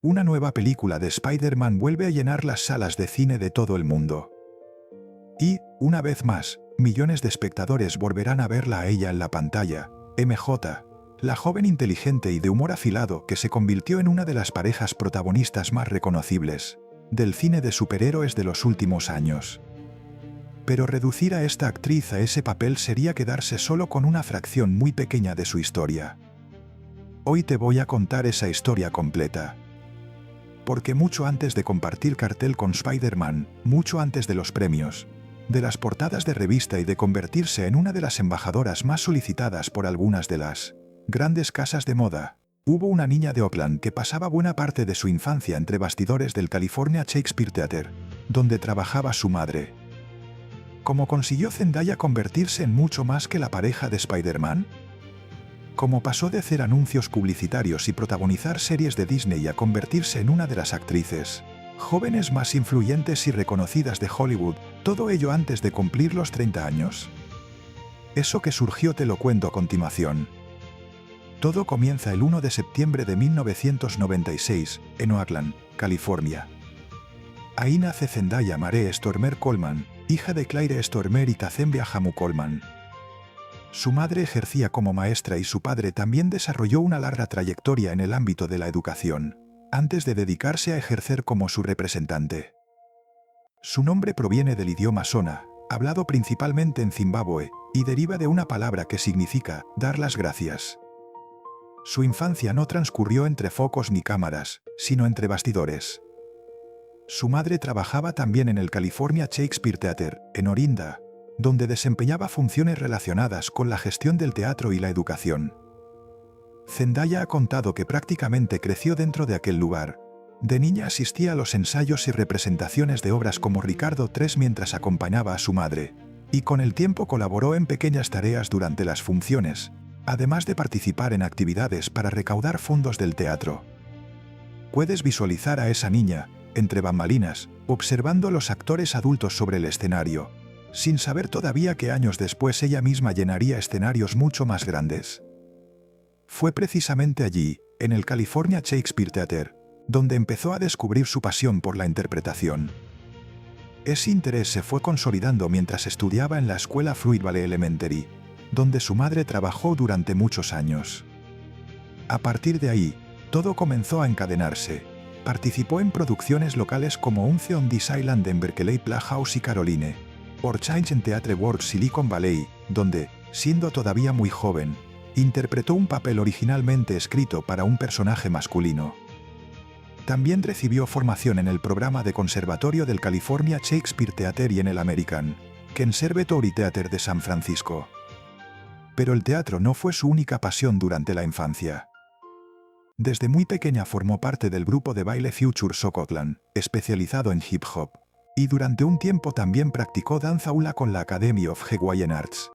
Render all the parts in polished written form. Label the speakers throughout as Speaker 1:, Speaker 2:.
Speaker 1: una nueva película de Spider-Man vuelve a llenar las salas de cine de todo el mundo. Y, una vez más, millones de espectadores volverán a verla a ella en la pantalla, MJ, la joven inteligente y de humor afilado que se convirtió en una de las parejas protagonistas más reconocibles del cine de superhéroes de los últimos años. Pero reducir a esta actriz a ese papel sería quedarse solo con una fracción muy pequeña de su historia. Hoy te voy a contar esa historia completa. Porque mucho antes de compartir cartel con Spider-Man, mucho antes de los premios, de las portadas de revista y de convertirse en una de las embajadoras más solicitadas por algunas de las grandes casas de moda, hubo una niña de Oakland que pasaba buena parte de su infancia entre bastidores del California Shakespeare Theatre, donde trabajaba su madre. ¿Cómo consiguió Zendaya convertirse en mucho más que la pareja de Spider-Man? ¿Cómo pasó de hacer anuncios publicitarios y protagonizar series de Disney a convertirse en una de las actrices jóvenes más influyentes y reconocidas de Hollywood, todo ello antes de cumplir los 30 años? Eso que surgió te lo cuento a continuación. Todo comienza el 1 de septiembre de 1996, en Oakland, California. Ahí nace Zendaya Mare Stormer Coleman, hija de Claire Stormer y Tazembia Hamu Coleman. Su madre ejercía como maestra y su padre también desarrolló una larga trayectoria en el ámbito de la educación, antes de dedicarse a ejercer como su representante. Su nombre proviene del idioma Shona, hablado principalmente en Zimbabue, y deriva de una palabra que significa dar las gracias. Su infancia no transcurrió entre focos ni cámaras, sino entre bastidores. Su madre trabajaba también en el California Shakespeare Theatre, en Orinda, donde desempeñaba funciones relacionadas con la gestión del teatro y la educación. Zendaya ha contado que prácticamente creció dentro de aquel lugar. De niña asistía a los ensayos y representaciones de obras como Ricardo III mientras acompañaba a su madre, y con el tiempo colaboró en pequeñas tareas durante las funciones, además de participar en actividades para recaudar fondos del teatro. Puedes visualizar a esa niña, entre bambalinas, observando a los actores adultos sobre el escenario, sin saber todavía que años después ella misma llenaría escenarios mucho más grandes. Fue precisamente allí, en el California Shakespeare Theatre, donde empezó a descubrir su pasión por la interpretación. Ese interés se fue consolidando mientras estudiaba en la escuela Fruit Valley Elementary, donde su madre trabajó durante muchos años. A partir de ahí, todo comenzó a encadenarse. Participó en producciones locales como Once on this Island en Berkeley Playhouse y Caroline, or Change en Theatre Works Silicon Valley, donde, siendo todavía muy joven, interpretó un papel originalmente escrito para un personaje masculino. También recibió formación en el programa de conservatorio del California Shakespeare Theatre y en el American Conservatory Theatre de San Francisco. Pero el teatro no fue su única pasión durante la infancia. Desde muy pequeña formó parte del grupo de baile Future Shock Oakland, especializado en hip hop, y durante un tiempo también practicó danza hula con la Academy of Hawaiian Arts.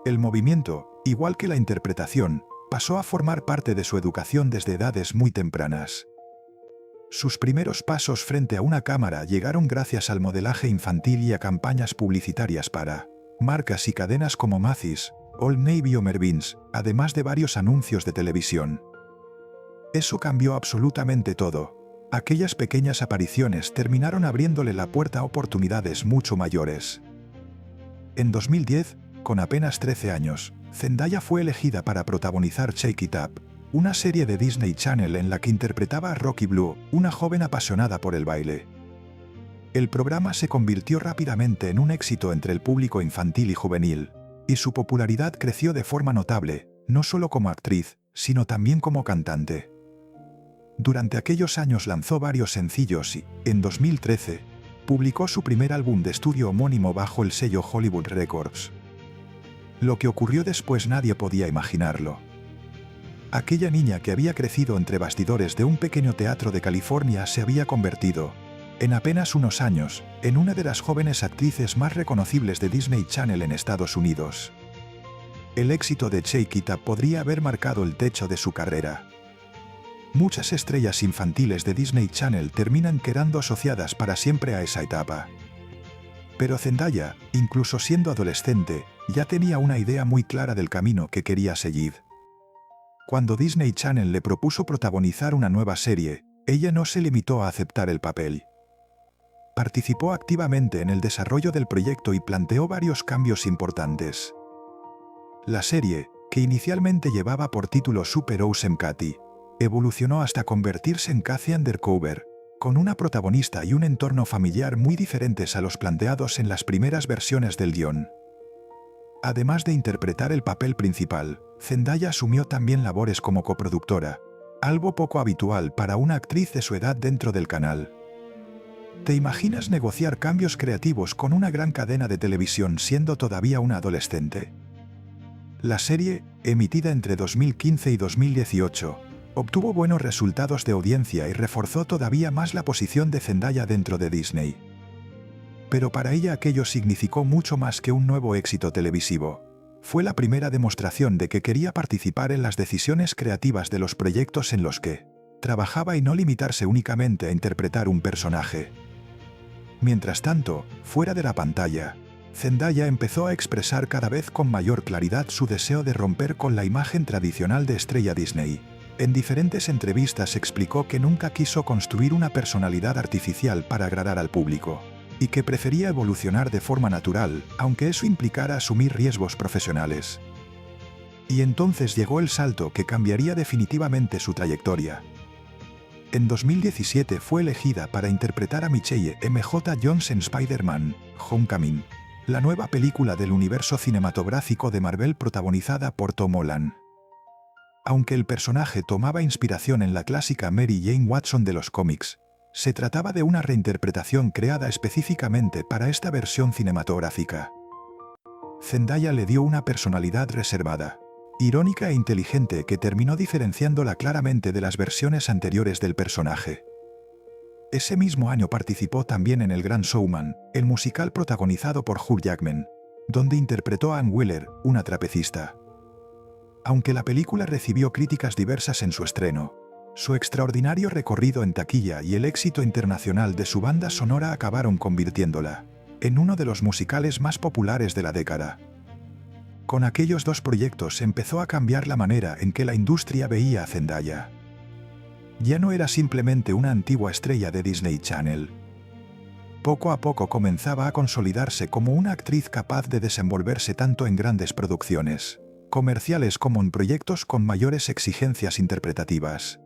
Speaker 1: El movimiento, igual que la interpretación, pasó a formar parte de su educación desde edades muy tempranas. Sus primeros pasos frente a una cámara llegaron gracias al modelaje infantil y a campañas publicitarias para marcas y cadenas como Macy's, Old Navy o Mervyn's, además de varios anuncios de televisión. Eso cambió absolutamente todo. Aquellas pequeñas apariciones terminaron abriéndole la puerta a oportunidades mucho mayores. En 2010, con apenas 13 años, Zendaya fue elegida para protagonizar Shake It Up, una serie de Disney Channel en la que interpretaba a Rocky Blue, una joven apasionada por el baile. El programa se convirtió rápidamente en un éxito entre el público infantil y juvenil, y su popularidad creció de forma notable, no solo como actriz, sino también como cantante. Durante aquellos años lanzó varios sencillos y, en 2013, publicó su primer álbum de estudio homónimo bajo el sello Hollywood Records. Lo que ocurrió después nadie podía imaginarlo. Aquella niña que había crecido entre bastidores de un pequeño teatro de California se había convertido, en apenas unos años, en una de las jóvenes actrices más reconocibles de Disney Channel en Estados Unidos. El éxito de Shake It Up podría haber marcado el techo de su carrera. Muchas estrellas infantiles de Disney Channel terminan quedando asociadas para siempre a esa etapa. Pero Zendaya, incluso siendo adolescente, ya tenía una idea muy clara del camino que quería seguir. Cuando Disney Channel le propuso protagonizar una nueva serie, Ella no se limitó a aceptar el papel. Participó activamente en el desarrollo del proyecto y planteó varios cambios importantes. La serie, que inicialmente llevaba por título Super Awesome Cathy, evolucionó hasta convertirse en Cathy Undercover, con una protagonista y un entorno familiar muy diferentes a los planteados en las primeras versiones del guión. Además de interpretar el papel principal, Zendaya asumió también labores como coproductora, algo poco habitual para una actriz de su edad dentro del canal. ¿Te imaginas negociar cambios creativos con una gran cadena de televisión siendo todavía una adolescente? La serie, emitida entre 2015 y 2018, obtuvo buenos resultados de audiencia y reforzó todavía más la posición de Zendaya dentro de Disney. Pero para ella aquello significó mucho más que un nuevo éxito televisivo. Fue la primera demostración de que quería participar en las decisiones creativas de los proyectos en los que trabajaba y no limitarse únicamente a interpretar un personaje. Mientras tanto, fuera de la pantalla, Zendaya empezó a expresar cada vez con mayor claridad su deseo de romper con la imagen tradicional de estrella Disney. En diferentes entrevistas explicó que nunca quiso construir una personalidad artificial para agradar al público, y que prefería evolucionar de forma natural, aunque eso implicara asumir riesgos profesionales. Y entonces llegó el salto que cambiaría definitivamente su trayectoria. En 2017 fue elegida para interpretar a Michelle M.J. Jones en Spider-Man: Homecoming, la nueva película del universo cinematográfico de Marvel protagonizada por Tom Holland. Aunque el personaje tomaba inspiración en la clásica Mary Jane Watson de los cómics, se trataba de una reinterpretación creada específicamente para esta versión cinematográfica. Zendaya le dio una personalidad reservada, irónica e inteligente que terminó diferenciándola claramente de las versiones anteriores del personaje. Ese mismo año participó también en El Gran Showman, el musical protagonizado por Hugh Jackman, donde interpretó a Ann Wheeler, una trapecista. Aunque la película recibió críticas diversas en su estreno, su extraordinario recorrido en taquilla y el éxito internacional de su banda sonora acabaron convirtiéndola en uno de los musicales más populares de la década. Con aquellos dos proyectos empezó a cambiar la manera en que la industria veía a Zendaya. Ya no era simplemente una antigua estrella de Disney Channel. Poco a poco comenzaba a consolidarse como una actriz capaz de desenvolverse tanto en grandes producciones comerciales como en proyectos con mayores exigencias interpretativas.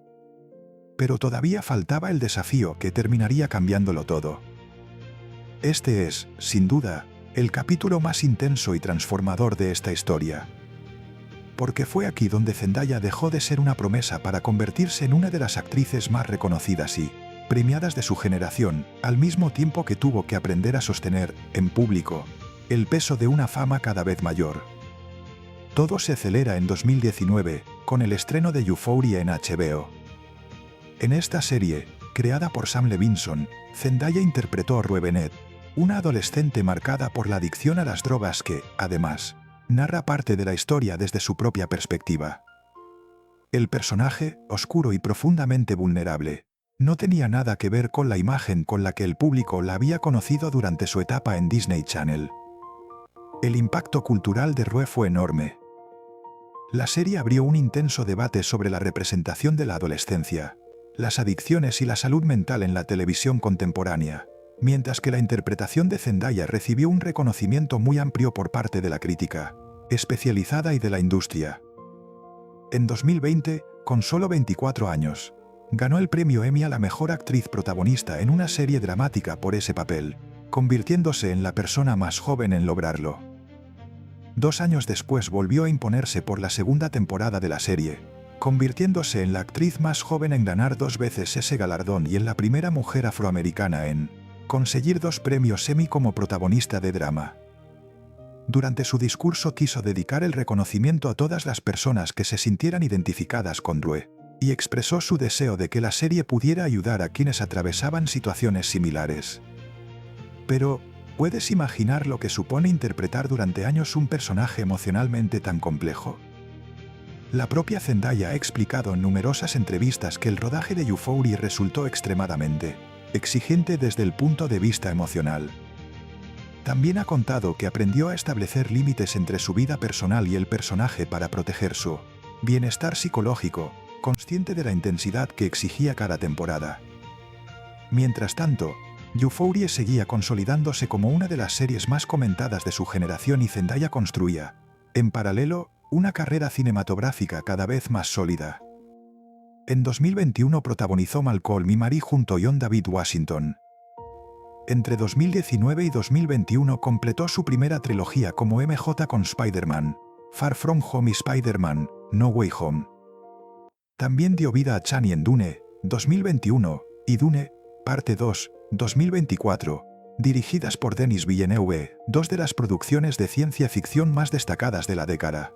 Speaker 1: Pero todavía faltaba el desafío que terminaría cambiándolo todo. Este es, sin duda, el capítulo más intenso y transformador de esta historia. Porque fue aquí donde Zendaya dejó de ser una promesa para convertirse en una de las actrices más reconocidas y premiadas de su generación, al mismo tiempo que tuvo que aprender a sostener, en público, el peso de una fama cada vez mayor. Todo se acelera en 2019, con el estreno de Euphoria en HBO. En esta serie, creada por Sam Levinson, Zendaya interpretó a Rue Bennett, una adolescente marcada por la adicción a las drogas que, además, narra parte de la historia desde su propia perspectiva. El personaje, oscuro y profundamente vulnerable, no tenía nada que ver con la imagen con la que el público la había conocido durante su etapa en Disney Channel. El impacto cultural de Rue fue enorme. La serie abrió un intenso debate sobre la representación de la adolescencia, las adicciones y la salud mental en la televisión contemporánea, mientras que la interpretación de Zendaya recibió un reconocimiento muy amplio por parte de la crítica especializada y de la industria. En 2020, con solo 24 años, ganó el premio Emmy a la mejor actriz protagonista en una serie dramática por ese papel, convirtiéndose en la persona más joven en lograrlo. 2 años después volvió a imponerse por la segunda temporada de la serie, convirtiéndose en la actriz más joven en ganar 2 veces ese galardón y en la primera mujer afroamericana en conseguir 2 premios Emmy como protagonista de drama. Durante su discurso quiso dedicar el reconocimiento a todas las personas que se sintieran identificadas con Rue, y expresó su deseo de que la serie pudiera ayudar a quienes atravesaban situaciones similares. Pero, ¿puedes imaginar lo que supone interpretar durante años un personaje emocionalmente tan complejo? La propia Zendaya ha explicado en numerosas entrevistas que el rodaje de Euphoria resultó extremadamente exigente desde el punto de vista emocional. También ha contado que aprendió a establecer límites entre su vida personal y el personaje para proteger su bienestar psicológico, consciente de la intensidad que exigía cada temporada. Mientras tanto, Euphoria seguía consolidándose como una de las series más comentadas de su generación y Zendaya construía, en paralelo, una carrera cinematográfica cada vez más sólida. En 2021 protagonizó Malcolm y Marie junto a John David Washington. Entre 2019 y 2021 completó su primera trilogía como MJ con Spider-Man, Far From Home y Spider-Man, No Way Home. También dio vida a Chani en Dune, 2021, y Dune, Parte 2, 2024, dirigidas por Denis Villeneuve, dos de las producciones de ciencia ficción más destacadas de la década.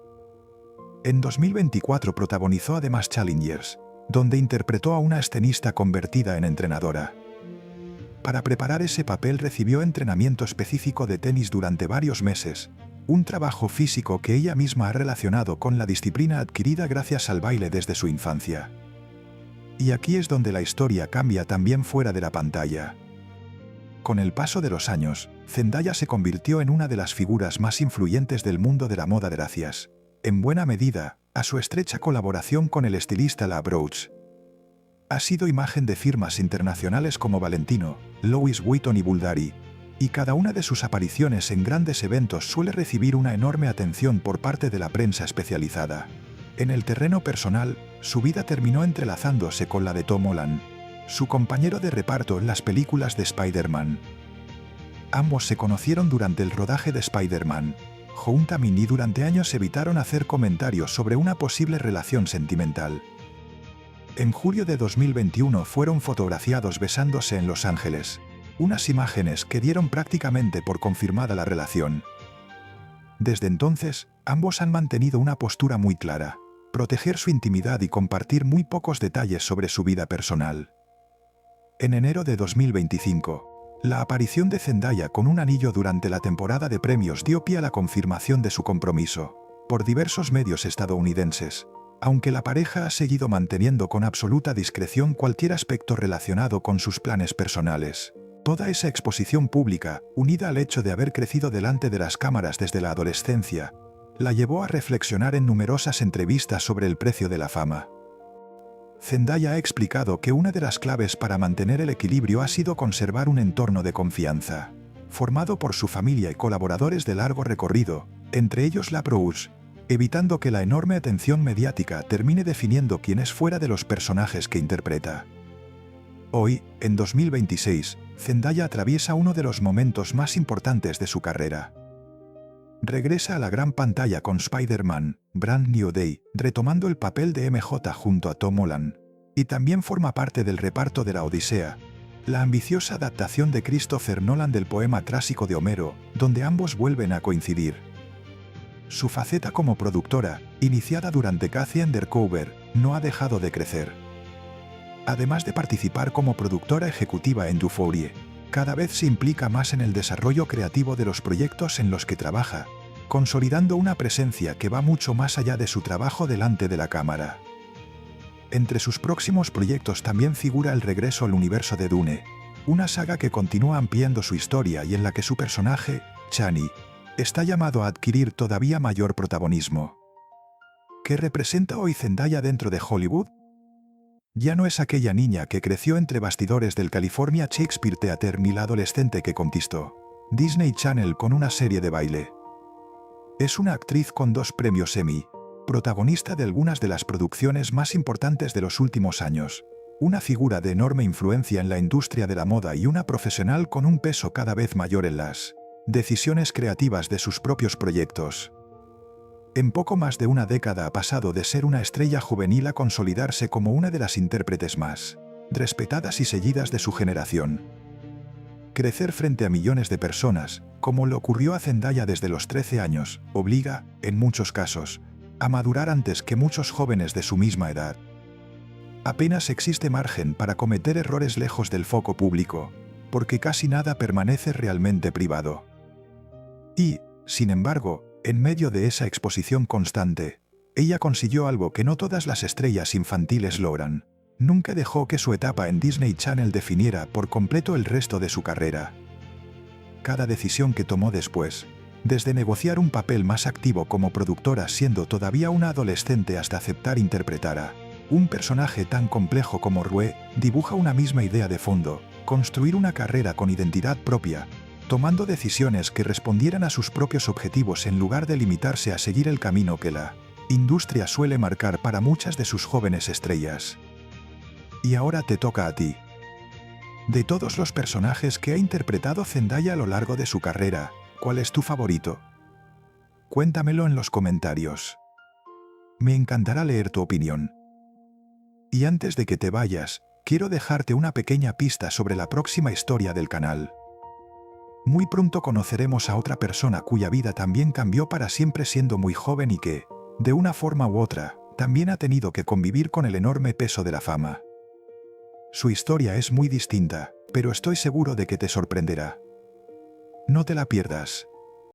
Speaker 1: En 2024 protagonizó además Challengers, donde interpretó a una escenista convertida en entrenadora. Para preparar ese papel recibió entrenamiento específico de tenis durante varios meses, un trabajo físico que ella misma ha relacionado con la disciplina adquirida gracias al baile desde su infancia. Y aquí es donde la historia cambia también fuera de la pantalla. Con el paso de los años, Zendaya se convirtió en una de las figuras más influyentes del mundo de la moda gracias, en buena medida, a su estrecha colaboración con el estilista La Brooch. Ha sido imagen de firmas internacionales como Valentino, Louis Vuitton y Bulgari, y cada una de sus apariciones en grandes eventos suele recibir una enorme atención por parte de la prensa especializada. En el terreno personal, su vida terminó entrelazándose con la de Tom Holland, su compañero de reparto en las películas de Spider-Man. Ambos se conocieron durante el rodaje de Spider-Man. Homecoming y durante años evitaron hacer comentarios sobre una posible relación sentimental. En julio de 2021 fueron fotografiados besándose en Los Ángeles, unas imágenes que dieron prácticamente por confirmada la relación. Desde entonces, ambos han mantenido una postura muy clara: proteger su intimidad y compartir muy pocos detalles sobre su vida personal. En enero de 2025, la aparición de Zendaya con un anillo durante la temporada de premios dio pie a la confirmación de su compromiso, por diversos medios estadounidenses, aunque la pareja ha seguido manteniendo con absoluta discreción cualquier aspecto relacionado con sus planes personales. Toda esa exposición pública, unida al hecho de haber crecido delante de las cámaras desde la adolescencia, la llevó a reflexionar en numerosas entrevistas sobre el precio de la fama. Zendaya ha explicado que una de las claves para mantener el equilibrio ha sido conservar un entorno de confianza, formado por su familia y colaboradores de largo recorrido, entre ellos La Brooch, evitando que la enorme atención mediática termine definiendo quién es fuera de los personajes que interpreta. Hoy, en 2026, Zendaya atraviesa uno de los momentos más importantes de su carrera. Regresa a la gran pantalla con Spider-Man, Brand New Day, retomando el papel de MJ junto a Tom Holland, y también forma parte del reparto de La Odisea, la ambiciosa adaptación de Christopher Nolan del poema clásico de Homero, donde ambos vuelven a coincidir. Su faceta como productora, iniciada durante Cathy Undercover, no ha dejado de crecer. Además de participar como productora ejecutiva en Euphoria, cada vez se implica más en el desarrollo creativo de los proyectos en los que trabaja, consolidando una presencia que va mucho más allá de su trabajo delante de la cámara. Entre sus próximos proyectos también figura el regreso al universo de Dune, una saga que continúa ampliando su historia y en la que su personaje, Chani, está llamado a adquirir todavía mayor protagonismo. ¿Qué representa hoy Zendaya dentro de Hollywood? Ya no es aquella niña que creció entre bastidores del California Shakespeare Theatre ni la adolescente que conquistó Disney Channel con una serie de baile. Es una actriz con 2 premios Emmy, protagonista de algunas de las producciones más importantes de los últimos años, una figura de enorme influencia en la industria de la moda y una profesional con un peso cada vez mayor en las decisiones creativas de sus propios proyectos. En poco más de una década ha pasado de ser una estrella juvenil a consolidarse como una de las intérpretes más respetadas y seguidas de su generación. Crecer frente a millones de personas, como le ocurrió a Zendaya desde los 13 años, obliga, en muchos casos, a madurar antes que muchos jóvenes de su misma edad. Apenas existe margen para cometer errores lejos del foco público, porque casi nada permanece realmente privado. Y, sin embargo, en medio de esa exposición constante, ella consiguió algo que no todas las estrellas infantiles logran. Nunca dejó que su etapa en Disney Channel definiera por completo el resto de su carrera. Cada decisión que tomó después, desde negociar un papel más activo como productora siendo todavía una adolescente hasta aceptar interpretar a Un personaje tan complejo como Rue dibuja una misma idea de fondo: construir una carrera con identidad propia, tomando decisiones que respondieran a sus propios objetivos en lugar de limitarse a seguir el camino que la industria suele marcar para muchas de sus jóvenes estrellas. Y ahora te toca a ti. De todos los personajes que ha interpretado Zendaya a lo largo de su carrera, ¿cuál es tu favorito? Cuéntamelo en los comentarios. Me encantará leer tu opinión. Y antes de que te vayas, quiero dejarte una pequeña pista sobre la próxima historia del canal. Muy pronto conoceremos a otra persona cuya vida también cambió para siempre siendo muy joven y que, de una forma u otra, también ha tenido que convivir con el enorme peso de la fama. Su historia es muy distinta, pero estoy seguro de que te sorprenderá. No te la pierdas.